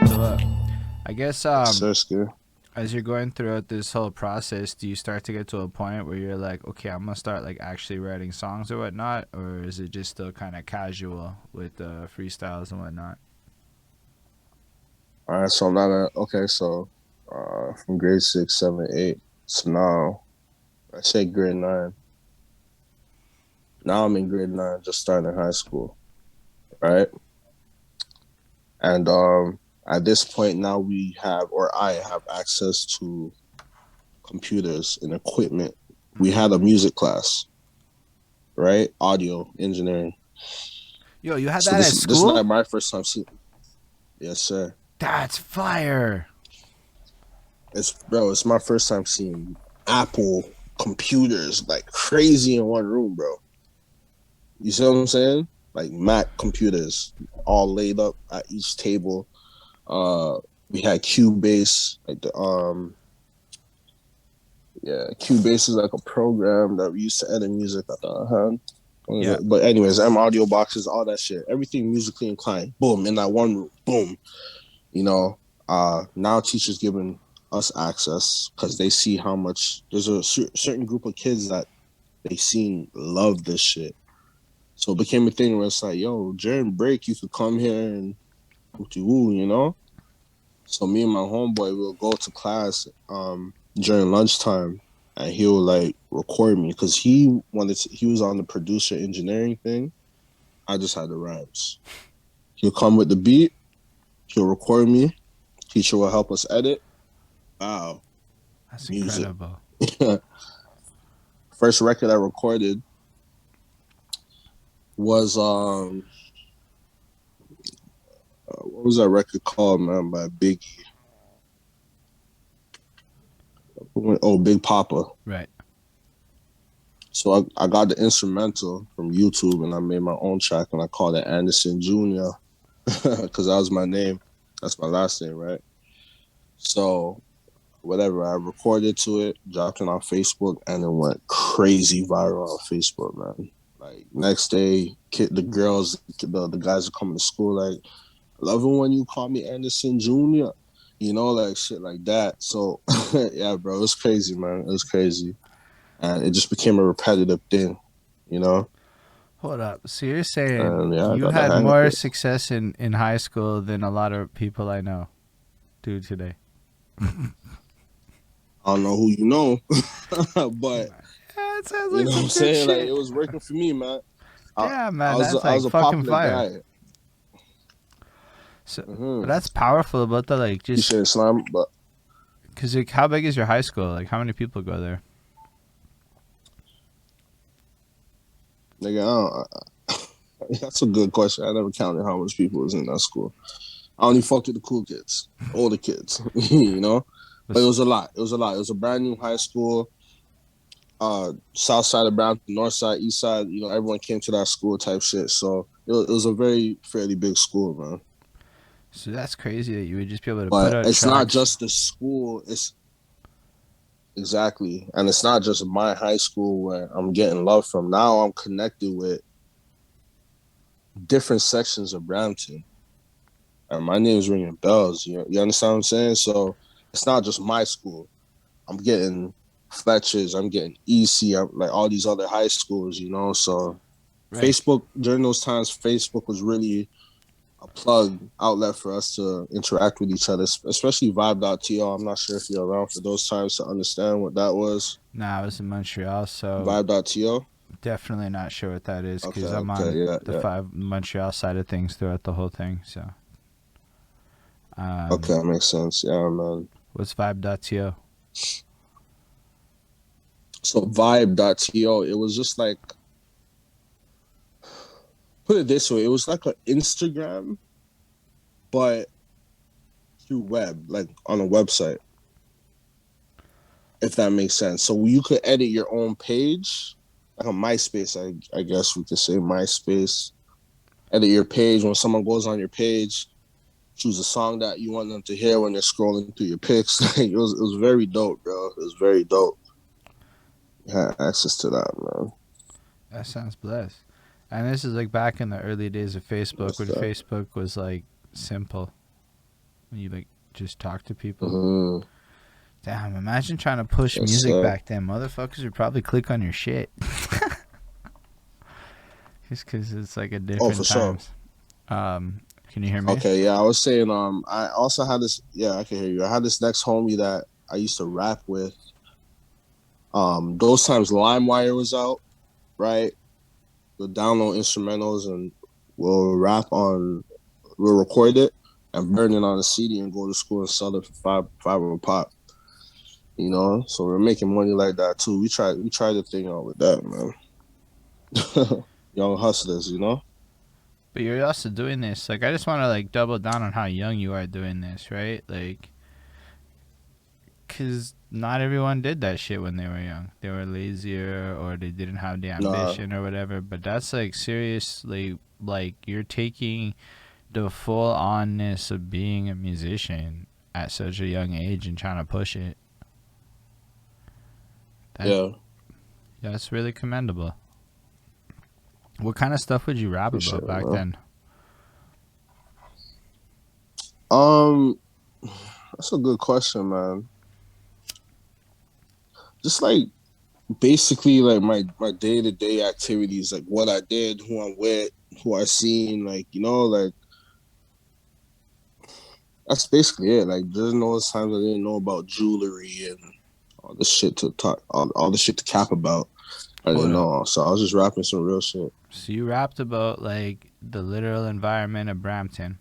So, I guess So scary. as you're going throughout this whole process, do you start to get to a point where you're like, okay, I'm gonna start like actually writing songs or whatnot, or is it just still kind of casual with freestyles and whatnot? All right, so now that okay, so from grade 6, 7, 8. So now I say grade 9. Now I'm in grade 9, just starting high school, right? And at this point now we have, or I have access to computers and equipment. We Mm-hmm. had a music class, right? Audio engineering. Yo, you had So that at this is school? like my first time seeing. Yes, sir. That's fire. It's my first time seeing Apple computers like crazy in one room, bro. You see what I'm saying? Like Mac computers all laid up at each table. Uh, we had Cubase, like the yeah, Cubase is like a program that we used to edit music. I thought I had. Yeah. But anyways, M audio boxes, all that shit, everything musically inclined. Boom, in that one room. Boom. You know, now teachers giving us access because they see how much there's a certain group of kids that they seen love this shit. So it became a thing where it's like, yo, during break, you could come here and you know? So me and my homeboy will go to class during lunchtime and he'll like record me because he was on the producer engineering thing. I just had the rhymes. He'll come with the beat, he'll record me, teacher will help us edit. Wow, That's music. incredible. First record I recorded was what was that record called, man, by Biggie? Oh, Big Papa. Right. So I got the instrumental from YouTube and I made my own track and I called it Anderson Jr. because that was my name. That's my last name, right? So whatever, I recorded to it, dropped it on Facebook, and it went crazy viral on Facebook, man. Like next day, the girls, the guys are coming to school like, I love it when you call me Anderson Jr. You know, like shit like that. So yeah, bro, it was crazy, man. It was crazy, and it just became a repetitive thing, you know. Hold up. So you're saying And yeah, I you got the had hang of more it. success in high school than a lot of people I know do today? I don't know who you know, but Yeah, it sounds you like know what some I'm good saying. Like it shit. was working for me, man. Damn, I man, was that's I like was a fucking popular fire. guy. So, but Mm-hmm. that's powerful about the like You just say Islam, but because like, how big is your high school? Like, how many people go there? nigga, that's a good question. I never counted how much people was in that school. I only fucked with the cool kids, all the kids, you know. But it Was was a lot. It was a lot. It was a brand new high school. South side of Brown, north side, east side. You know, everyone came to that school type shit. So it was a very fairly big school, man. so that's crazy that you would just be able to put But out it's not tracks. just the school. It's exactly, and it's not just my high school where I'm getting love from. Now I'm connected with different sections of Brampton. And my name's ringing bells. You understand what I'm saying? So it's not just my school. I'm getting Fletcher's, I'm getting EC, I'm like all these other high schools, you know. So Right. Facebook during those times, Facebook was really a plug outlet for us to interact with each other, especially Vibe.to. I'm not sure if you're around for those times to understand what that was. Nah, I was in Montreal, so Vibe.to. definitely not sure what that is Okay, because I'm okay, on yeah, the yeah. five Montreal side of things throughout the whole thing. So, Okay, um, that makes sense. Yeah, man. what's Vibe.to? So Vibe.to, it was just like, put it this way, it was like an Instagram, but through web, like on a website, if that makes sense. So you could edit your own page, like a MySpace, I guess we could say MySpace. Edit your page when someone goes on your page, choose a song that you want them to hear when they're scrolling through your pics. It was very dope, bro. It was very dope. You had access to that, man. That sounds blessed. And this is like back in the early days of Facebook What's when that? Facebook was like simple when you like just talk to people. Mm-hmm. Damn, imagine trying to push Yes, music sir. back then. Motherfuckers would probably click on your shit. Just because it's like a Oh, for different sure. times. Can you hear me? Okay, yeah, I was saying, I also had this. Yeah, I can hear you. I had this next homie that I used to rap with. Those times LimeWire was out, right? We'll download instrumentals and we'll rap on. We'll record it and burn it on a CD and go to school and sell it for five of a pop. You know, so we're making money like that too. We tried the thing out with that, man. Young hustlers, you know. But you're also doing this. Like, I just want to like double down on how young you are doing this, right? Like, cause not everyone did that shit when they were young. They were lazier or they didn't have the Nah, ambition or whatever. But that's like seriously, like you're taking the full onness of being a musician at such a young age and trying to push it. That yeah, that's really commendable. What kind of stuff would you rap appreciate about it, back man. then? Um, that's a good question, man. Just like basically like my day to day activities, like what I did, who I'm with, who I seen, like you know, like that's basically it. Like there's no times I didn't know about jewelry and all the shit to talk, all the shit to cap about. I Hold didn't up. know, so I was just rapping some real shit. So you rapped about like the literal environment of Brampton.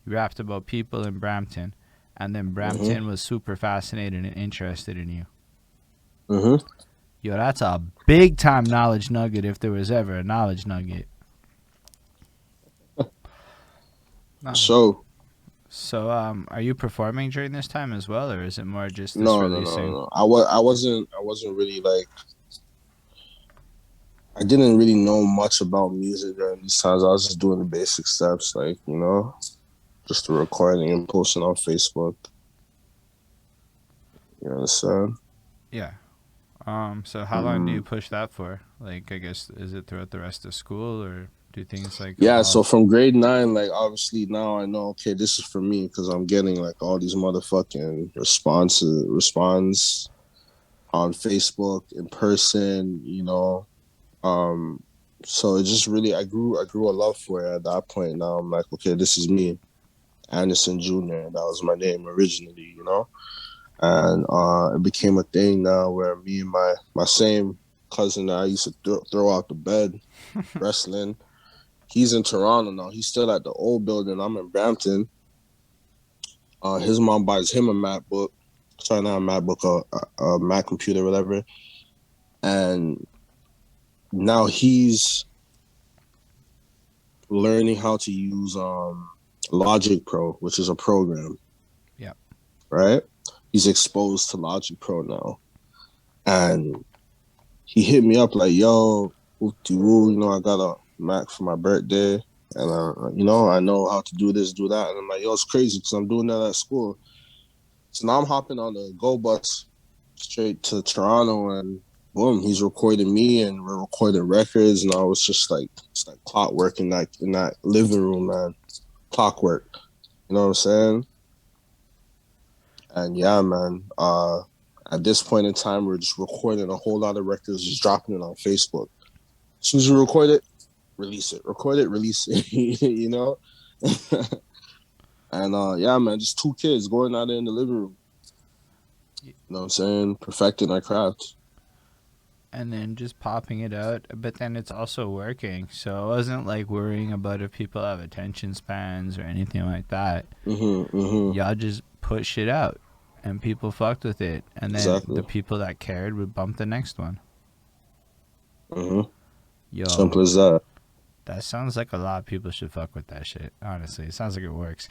You rapped about people in Brampton, and then Mhm, Brampton was super fascinated and interested in you. mhm. Yo, that's a big time knowledge nugget if there was ever a knowledge nugget. No. So So, are you performing during this time as well, or is it more just this no, no, no, releasing? no. I wasn't really like. I didn't really know much about music during these times. I was just doing the basic steps, like you know, just the recording and posting on Facebook. You understand? Yeah. So how long do you Mm. push that for? Like, I guess, is it throughout the rest of school, or do things like Yeah, evolve? so from grade nine, like obviously now I know, okay, this is for me because I'm getting like all these motherfucking response on Facebook in person, you know. Um, so it just really I grew a love for it at that point. Now I'm like, okay, this is me, Anderson Jr. That was my name originally, you know. And it became a thing now where me and my same cousin that I used to throw out the bed wrestling. He's in Toronto now. He's still at the old building. I'm in Brampton. His mom buys him a MacBook. Sorry, not a MacBook, a Mac computer, whatever. And now he's learning how to use Logic Pro, which is a program, Yeah. right? He's exposed to Logic Pro now. And he hit me up like, yo, you know, I got a Mac for my birthday. And, you know, I know how to do this, do that. And I'm like, yo, it's crazy because I'm doing that at school. So now I'm hopping on the Go bus straight to Toronto and boom, he's recording me and we're recording records. And I was just like, it's like clockwork in that living room, man. Clockwork. You know what I'm saying? And yeah, man. At this point in time, we're just recording a whole lot of records, just dropping it on Facebook. As soon as you record it, release it. Record it, release it. You know? And yeah, man, just two kids going out there in the living room. You know what I'm saying? Perfecting our craft. And then just popping it out, but then it's also working. So I wasn't like worrying about if people have attention spans or anything like that. Mm-hmm. Mm-hmm. Y'all just put shit out, and people fucked with it. And then the Exactly. people that cared would bump the next one. Mm-hmm. Yo, Simple as that. that sounds like a lot of people should fuck with that shit. Honestly, it sounds like it works.